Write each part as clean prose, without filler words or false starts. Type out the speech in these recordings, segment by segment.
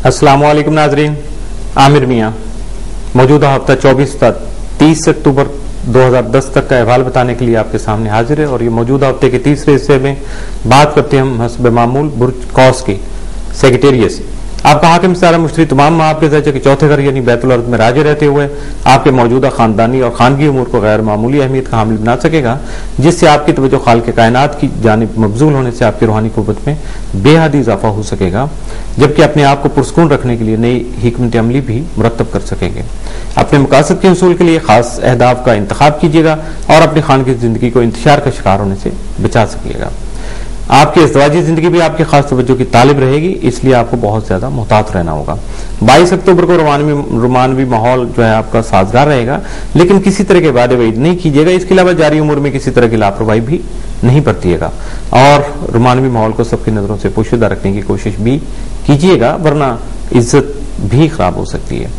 अस्सलाम वालेकुम नाजरीन, आमिर मियाँ मौजूदा हफ्ता 24 तक 30 अक्टूबर 2010 तक का अहवाल बताने के लिए आपके सामने हाजिर है। और ये मौजूदा हफ्ते के तीसरे हिस्से में बात करते हैं हम हस्ब मामूल बुर्ज कौस की सेक्रेटेरिएट से। आपका हाकिम सारा मुश्तरी तमाम माँ आपके दर्जे के चौथे घर यानी बैतुल अर्द में राजे रहते हुए आपके मौजूदा खानदानी और खानगी उमूर को गैर मामूली अहमियत का हामिल बना सकेगा, जिससे आपकी तवज्जो खालिक कायनात की जानिब मबजूल होने से आपकी रूहानी कुव्वत में बेहद इजाफा हो सकेगा, जबकि अपने आप को पुरस्कून रखने के लिए नई हिकमत अमली भी मुरतब कर सकेंगे। अपने मकासद के हसूल के लिए खास अहदाफ का इंतखाब कीजिएगा और अपनी खानगी जिंदगी को इंतशार का शिकार होने से बचा सकिएगा। आपकी इज़्दिवाजी जिंदगी भी आपकी खास तवज्जो की तालिब रहेगी, इसलिए आपको बहुत ज्यादा मुहतात रहना होगा। 22 अक्टूबर को रोमानवी माहौल जो है आपका साजगार रहेगा, लेकिन किसी तरह के वादे वईद नहीं कीजिएगा। इसके अलावा जारी उम्र में किसी तरह की लापरवाही भी नहीं बरतिएगा और रोमानवी माहौल को सबकी नजरों से पोशीदा रखने की कोशिश भी कीजिएगा, वरना इज्जत भी खराब हो सकती है।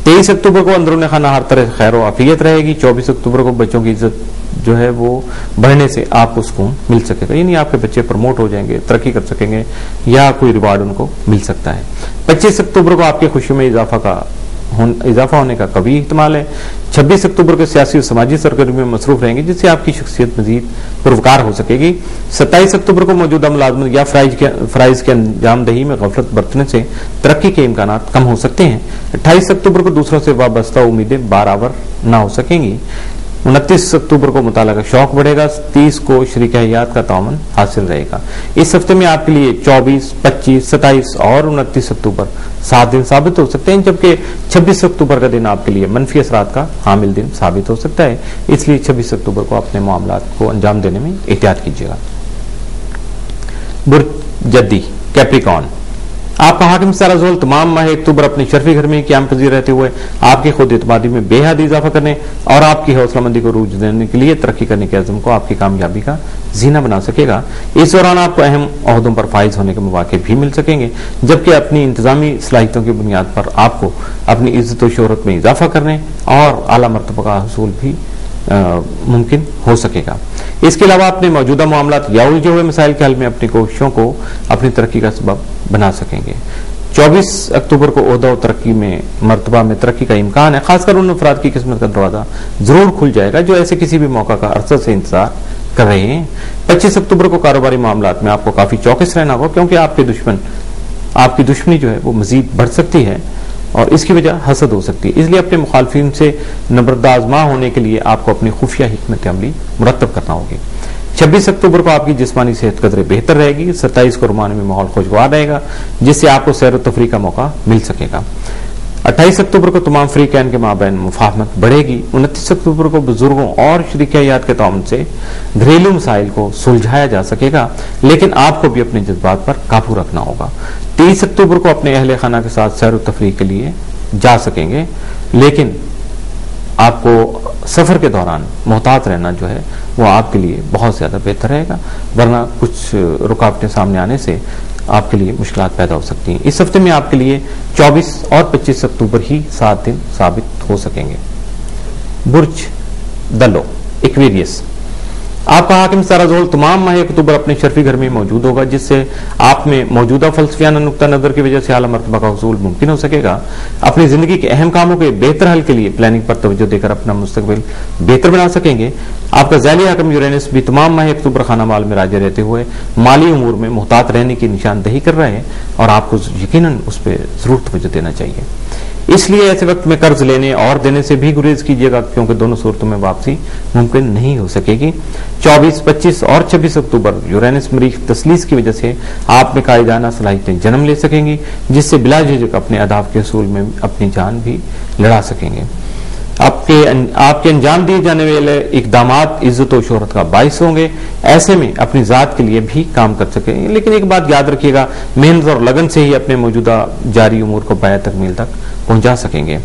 23 अक्टूबर को अंदरूनी खाना हर तरह खैर आफियत रहेगी। 24 अक्टूबर को बच्चों की इज्जत जो है वो बढ़ने से आपको सुकून मिल सकेगा, यानी आपके बच्चे प्रमोट हो जाएंगे, तरक्की कर सकेंगे या कोई रिवार्ड उनको मिल सकता है। 25 अक्टूबर को आपकी खुशी में इजाफा होने का कभी इहतमाल है। 26 अक्टूबर को सियासी और समाजी सरगर्मियों में मसरूफ रहेंगे, जिससे आपकी शख्सियत मजीद पुरवकार हो सकेगी। 27 अक्टूबर को मौजूदा मुलाजमत या फराइज के अंजाम दही में गफलत बरतने से तरक्की के इम्कान कम हो सकते हैं। 28 अक्टूबर को दूसरों से वाबस्ता उम्मीदें बारावर न हो सकेंगी। 29 अक्टूबर को मुताला का शौक बढ़ेगा। 30 को शरीक हयात का तामन हासिल रहेगा। इस हफ्ते में आपके लिए 24, 25, 27 और 29 अक्टूबर 7 दिन साबित हो सकते हैं, जबकि 26 अक्टूबर का दिन आपके लिए मनफी असरात का हामिल दिन साबित हो सकता है। इसलिए 26 अक्टूबर को अपने मामलात को अंजाम देने में एहतियात कीजिएगा। बुर्ज जद्दी कैप्रिकॉर्न, आपका हाकिम साराजोल तमाम माह अक्टूबर अपने शर्फी घर में क्याम पजीर रहते हुए आपकी खुद एतमादी में बेहद इजाफा करने और आपकी हौसलामंदी को रूज देने के लिए तरक्की करने के अज़म को आपकी कामयाबी का जीना बना सकेगा। इस दौरान आपको अहम ओहदों पर फाइज होने के मौके भी मिल सकेंगे, जबकि अपनी इंतजामी सलाहियतों की बुनियाद पर आपको अपनी इज्जत और शोहरत में इजाफा करने और आला मर्तबा का हसूल भी मुमकिन हो सकेगा। इसके अलावा अपने मौजूदा मामलात या उलझे हुए मसाइल के हल में अपनी कोशिशों को अपनी तरक्की का सबब बना सकेंगे। 24 अक्टूबर को ओहदा और तरक्की में मर्तबा में तरक्की का इम्कान है। खासकर उन अफराद की किस्मत का दरवाजा जरूर खुल जाएगा जो ऐसे किसी भी मौका का अरसा से इंतजार कर रहे हैं। 25 अक्टूबर को कारोबारी मामलात में आपको काफी चौकस रहना होगा, क्योंकि आपकी दुश्मनी जो है वो मजीद बढ़ सकती है और इसकी वजह हसद हो सकती है। इसलिए अपने मुखालफिन से नबरदाजमा होने के लिए आपको अपनी खुफिया हिकमत अमली मुरतब करना होगी। 26 अक्टूबर को आपकी जिस्मानी सेहत कदरे बेहतर रहेगी। 27 को रोमानी में माहौल खुशगवार रहेगा, जिससे आपको सैर तफरी का मौका मिल सकेगा। 28 अक्टूबर को तमाम फ्रीकैन के माबैन मुफाहमत बढ़ेगी। 29 अक्टूबर को बुजुर्गों और शरीक हयात के ताउन से घरेलू मसाइल को सुलझाया जा सकेगा, लेकिन आपको भी अपने जज्बात पर काबू रखना होगा। 30 अक्टूबर को अपने अहले खाना के साथ सैर तफरी के लिए जा सकेंगे, लेकिन आपको सफर के दौरान मोहतात रहना जो है वो आपके लिए बहुत ज्यादा बेहतर रहेगा, वरना कुछ रुकावटें सामने आने से आपके लिए मुश्किलात पैदा हो सकती हैं। इस हफ्ते में आपके लिए 24 और 25 अक्टूबर ही 7 दिन साबित हो सकेंगे। बुर्ज दलो एक्वेरियस, आपका हाकिम साराजोल तमाम माह अक्टूबर अपने शर्फी घर में मौजूद होगा, जिससे आप में मौजूदा फलसफियाना नुक्ता नजर की वजह से आला मर्तबा का हुसूल मुमकिन हो सकेगा। अपनी जिंदगी के अहम कामों के बेहतर हल के लिए प्लानिंग पर तवज्जो देकर अपना मुस्तकबिल बेहतर बना सकेंगे। आपका ज़ैली हाकिम यूरेनस भी तमाम माह अक्टूबर खाना माल में राजे रहते हुए माली उमूर में मुहतात रहने की निशानदही कर रहे हैं और आपको यकीनन उस पर जरूर तवज्जो देना चाहिए। इसलिए ऐसे वक्त में कर्ज लेने और देने से भी गुरेज कीजिएगा, क्योंकि दोनों सूरतों में वापसी मुमकिन नहीं हो सकेगी। 24, 25 और 26 अक्टूबर यूरेनस मरीख तसलीस की वजह से आप में कायदाना सलाहियतें जन्म ले सकेंगी, जिससे बिला झिझक अपने अहदाफ के असूल में अपनी जान भी लड़ा सकेंगे। आपके अंजाम दिए जाने वाले इकदामात इज्जत और शोहरत का बाइस होंगे। ऐसे में अपनी जात के लिए भी काम कर सकेंगे, लेकिन एक बात याद रखिएगा, मेहनत और लगन से ही अपने मौजूदा जारी उमूर को बाया तकमील तक पहुंचा सकेंगे।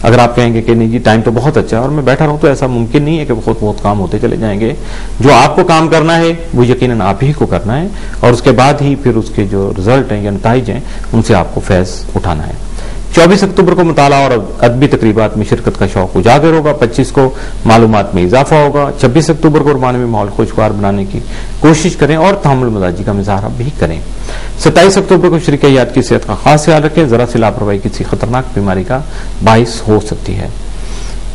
अगर आप कहेंगे कि नहीं जी टाइम तो बहुत अच्छा है और मैं बैठा रहूं, तो ऐसा मुमकिन नहीं है कि बहुत काम होते चले जाएंगे। जो आपको काम करना है वो यकीनन आप ही को करना है और उसके बाद ही फिर उसके जो रिजल्ट हैं या नताइज हैं उनसे आपको फैज उठाना है। 24 अक्टूबर को मुताला और अदबी तकरीबात में शिरकत का शौक उजागर होगा। 25 को मालूमात में इजाफा होगा। 26 अक्टूबर को मानवी माहौल खुशगवार बनाने की कोशिश करें और तहम्मुल मजाजी का मुजाहरा भी करें। 27 अक्टूबर को शरीक हयात की सेहत का खास ख्याल रखें, जरा सी लापरवाही किसी खतरनाक बीमारी का बाइस हो सकती है।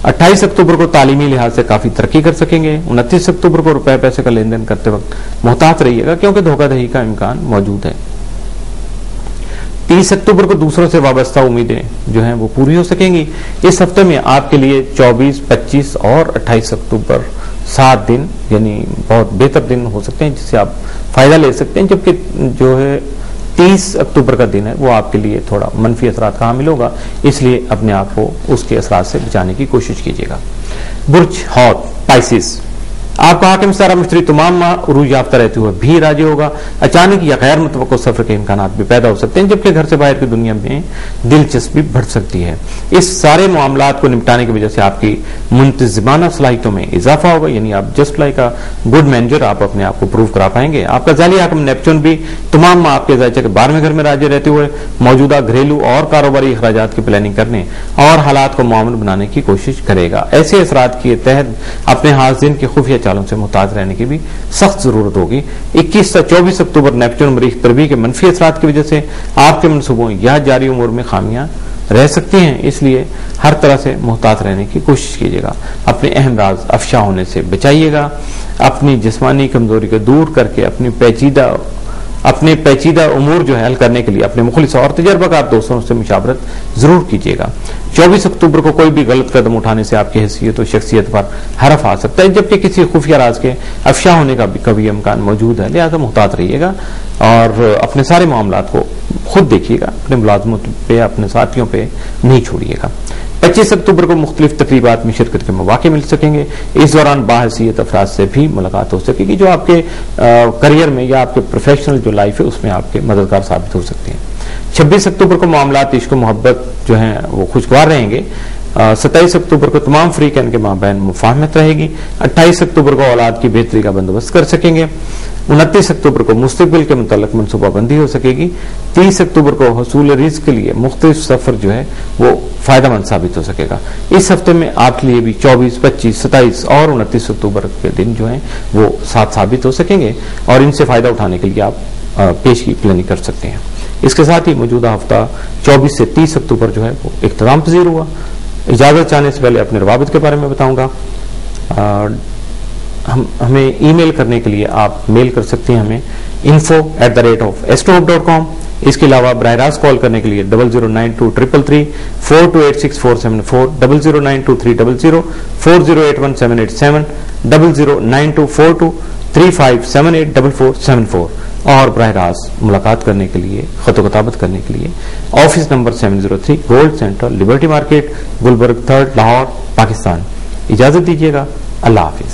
28 अक्टूबर को तालीमी लिहाज से काफी तरक्की कर सकेंगे। 29 अक्टूबर को रुपए पैसे का लेन देन करते वक्त मोहतात रहिएगा क्योंकि धोखाधड़ी का इम्कान मौजूद है। 30 अक्टूबर को दूसरों से वाबस्ता उम्मीदें जो हैं वो पूरी हो सकेंगी। इस हफ्ते में आपके लिए 24, 25 और 28 अक्टूबर 7 दिन यानी बहुत बेहतर दिन हो सकते हैं जिससे आप फायदा ले सकते हैं, जबकि जो है 30 अक्टूबर का दिन है वो आपके लिए थोड़ा मनफी असरात का हामिल होगा, इसलिए अपने आप को उसके असरात से बचाने की कोशिश कीजिएगा। बुर्ज हौत पाइसिस, आपका हाकिम सारा मुश्तरी तमाम माह उरूज याफ्ता रहते हुए भी राजी होगा। अचानक या गैर मुतवक्को सफर के इम्कान भी पैदा हो सकते हैं, जबकि घर से बाहर की दुनिया में दिलचस्पी बढ़ सकती है। इस सारे मामलात को निपटाने की वजह से आपकी मुंतज़िमाना सलाहियतों में इजाफा होगा, यानी आप just like a good manager आप अपने आप को प्रूव करा पाएंगे। आपका जाली हाकिम नेपच्यून भी तमाम माह आपके ज़ायचे के 12वें घर में राजी रहते हुए मौजूदा घरेलू और कारोबारी अखराजात की प्लानिंग करने और हालात को मुआमन बनाने की कोशिश करेगा। ऐसे असरात के तहत अपने हाज़िन की खुफिया चालों से मुहताज रहने की भी सख्त जरूरत होगी। 21 से 24 अक्टूबर नेपच्यून मरीख तरबी के मनफी असरात की वजह से आपके मनसूबों या जारी उमूर में खामियां रह सकती हैं, इसलिए हर तरह से मुहतात रहने की कोशिश कीजिएगा। अपने अहम राज अफशा होने से बचाइएगा। अपनी जिस्मानी कमजोरी को दूर करके अपने पेचीदा उमूर जो है हल करने के लिए अपने मुखलिस और तजर्बाकार दोस्तों से मुशावरत जरूर कीजिएगा। 24 अक्टूबर को कोई भी गलत कदम उठाने से आपकी हैसियत और शख्सियत पर हरफ आ सकता है, जबकि किसी खुफिया राज के अफशा होने का भी कभी इम्कान मौजूद है, लिहाजा मुहतात रहिएगा और अपने सारे मामलात को खुद देखिएगा, अपने मुलाजमत पे अपने साथियों पे नहीं छोड़िएगा। 25 अक्टूबर को मुख्तलिफ तकरीबात में शिरकत के मौके मिल सकेंगे। इस दौरान बाहसीयत अफराद से भी मुलाकात हो सकेगी जो आपके करियर में या आपके प्रोफेशनल जो लाइफ है उसमें आपके मददगार साबित हो सकते हैं। 26 अक्टूबर को मामलात इश्क मोहब्बत जो है वो खुशगवार रहेंगे। 27 अक्टूबर को तमाम फ्रीकैन के माबैन मुफाहमत रहेगी। 28 अक्टूबर को औलाद की बेहतरी का बंदोबस्त कर सकेंगे। 29 अक्टूबर को मुस्तकबिल के मुताल्लिक मनसूबाबंदी हो सकेगी। 30 अक्टूबर को हसूल रिज़्क़ के लिए मुख्तलिफ सफर जो है वो फायदेमंद साबित हो सकेगा। इस हफ्ते में आपके लिए भी 24, 25, 27 और 29 अक्टूबर के दिन जो है वो साथ साबित हो सकेंगे और इनसे फायदा उठाने के लिए आप पेश की प्लानिंग कर सकते हैं। इसके साथ ही मौजूदा हफ्ता 24 से 30 अक्टूबर जो है वो इख्तिताम पज़ीर हुआ। इजाजत चाहने से पहले अपने रवाबित के बारे में बताऊंगा। हमें ईमेल करने के लिए आप मेल कर सकते हैं हमें info@astrohub.com। इसके अलावा बराह रास्त कॉल करने के लिए 009233 4286 00923300 4081 009242 3578 और बराह रास्त मुलाकात करने के लिए खतो किताबत करने के लिए office number 703 gold centre liberty market Gulberg 3rd Lahore Pakistan. इजाजत दीजिएगा। अल्लाह हाफिज।